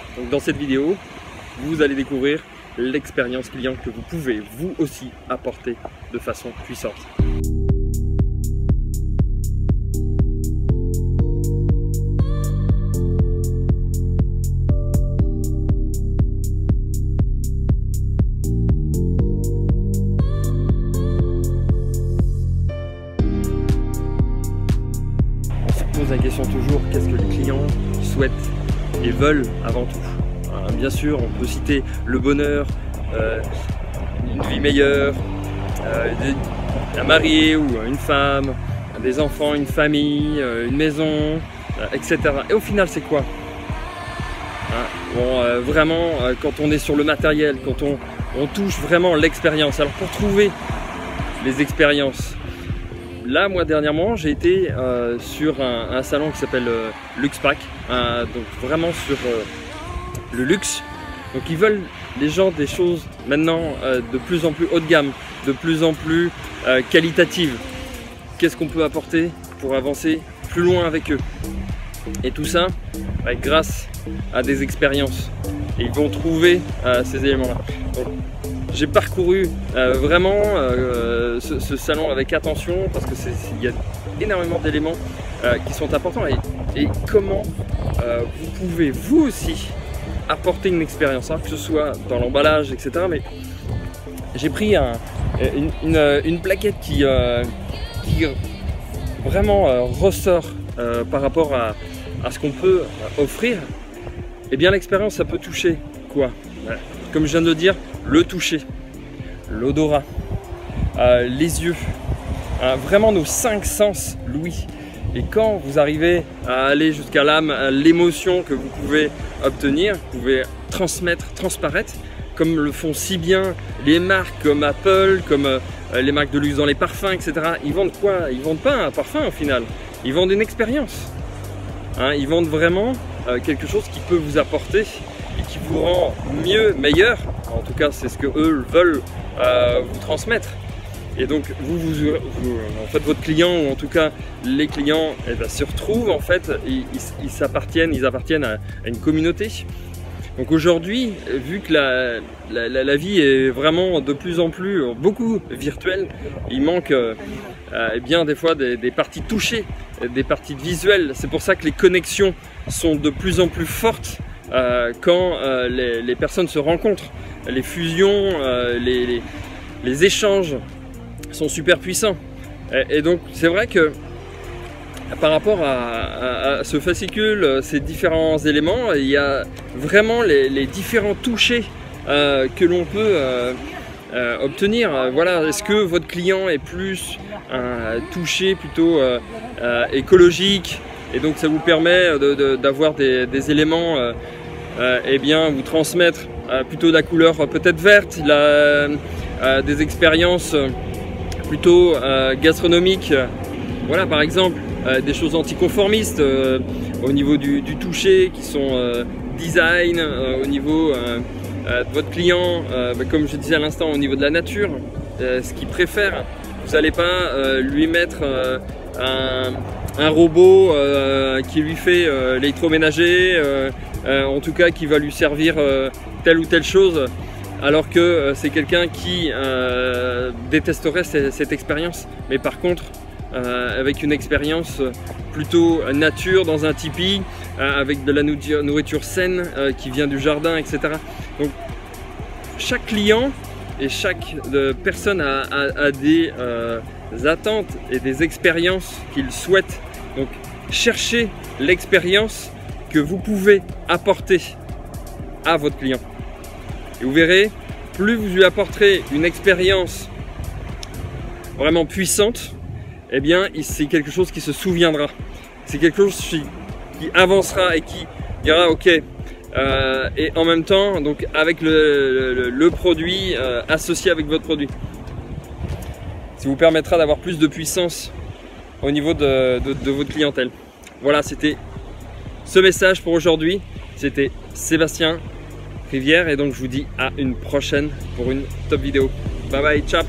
Donc dans cette vidéo, vous allez découvrir l'expérience client que vous pouvez vous aussi apporter de façon puissante. On se pose la question toujours, qu'est-ce que les clients souhaitent et veulent avant tout. Bien sûr, on peut citer le bonheur, une vie meilleure, un mari ou une femme, des enfants, une famille, une maison, etc. Et au final, c'est quoi? Vraiment, quand on est sur le matériel, quand on touche vraiment l'expérience. Alors pour trouver les expériences, là, moi dernièrement, j'ai été sur un salon qui s'appelle Luxpack, donc vraiment sur le luxe. Donc ils veulent les gens des choses maintenant de plus en plus haut de gamme, de plus en plus qualitatives. Qu'est-ce qu'on peut apporter pour avancer plus loin avec eux? Et tout ça grâce à des expériences. Et ils vont trouver ces éléments-là. J'ai parcouru vraiment ce salon avec attention parce que il y a énormément d'éléments qui sont importants et comment vous pouvez vous aussi apporter une expérience, que ce soit dans l'emballage, etc. Mais j'ai pris une plaquette qui vraiment ressort par rapport à ce qu'on peut offrir. Et bien l'expérience, ça peut toucher quoi? Comme je viens de le dire, le toucher, l'odorat, les yeux, vraiment nos 5 sens l'ouïe. Et quand vous arrivez à aller jusqu'à l'âme, l'émotion que vous pouvez obtenir, vous pouvez transmettre, transparaître, comme le font si bien les marques comme Apple, comme les marques de luxe dans les parfums, etc. Ils vendent quoi? Ils vendent pas un parfum au final, ils vendent une expérience. Ils vendent vraiment quelque chose qui peut vous apporter et qui vous rend mieux, meilleur. En tout cas, c'est ce que eux veulent vous transmettre. Et donc en fait, votre client, ou en tout cas les clients, se retrouvent en fait, ils appartiennent à une communauté. Donc aujourd'hui, vu que la vie est vraiment de plus en plus beaucoup virtuelle, il manque bien des fois des parties touchées, des parties visuelles. C'est pour ça que les connexions sont de plus en plus fortes quand les personnes se rencontrent. Les fusions, les échanges sont super puissants. Et donc c'est vrai que par rapport à ce fascicule, ces différents éléments, il y a vraiment les différents touchés que l'on peut obtenir. Voilà, est-ce que votre client est plus touché plutôt écologique, et donc ça vous permet d'avoir des éléments vous transmettre plutôt la couleur peut-être verte, des expériences plutôt gastronomiques, voilà, par exemple des choses anticonformistes au niveau du toucher, qui sont design, au niveau de votre client, comme je disais à l'instant, au niveau de la nature, ce qu'il préfère. Vous n'allez pas lui mettre un robot qui lui fait l'électroménager, en tout cas qui va lui servir telle ou telle chose, alors que c'est quelqu'un qui détesterait cette expérience. Mais par contre, avec une expérience plutôt nature, dans un tipi, avec de la nourriture saine qui vient du jardin, etc. Donc chaque client et chaque personne a des attentes et des expériences qu'il souhaite. Donc cherchez l'expérience que vous pouvez apporter à votre client. Et vous verrez, plus vous lui apporterez une expérience vraiment puissante, eh bien c'est quelque chose qui se souviendra. C'est quelque chose qui avancera et qui dira ok. Et en même temps, donc avec le produit associé avec votre produit, ça vous permettra d'avoir plus de puissance au niveau de votre clientèle. Voilà, c'était ce message pour aujourd'hui. C'était Sébastien Rivière, et donc je vous dis à une prochaine pour une top vidéo. Bye bye, ciao.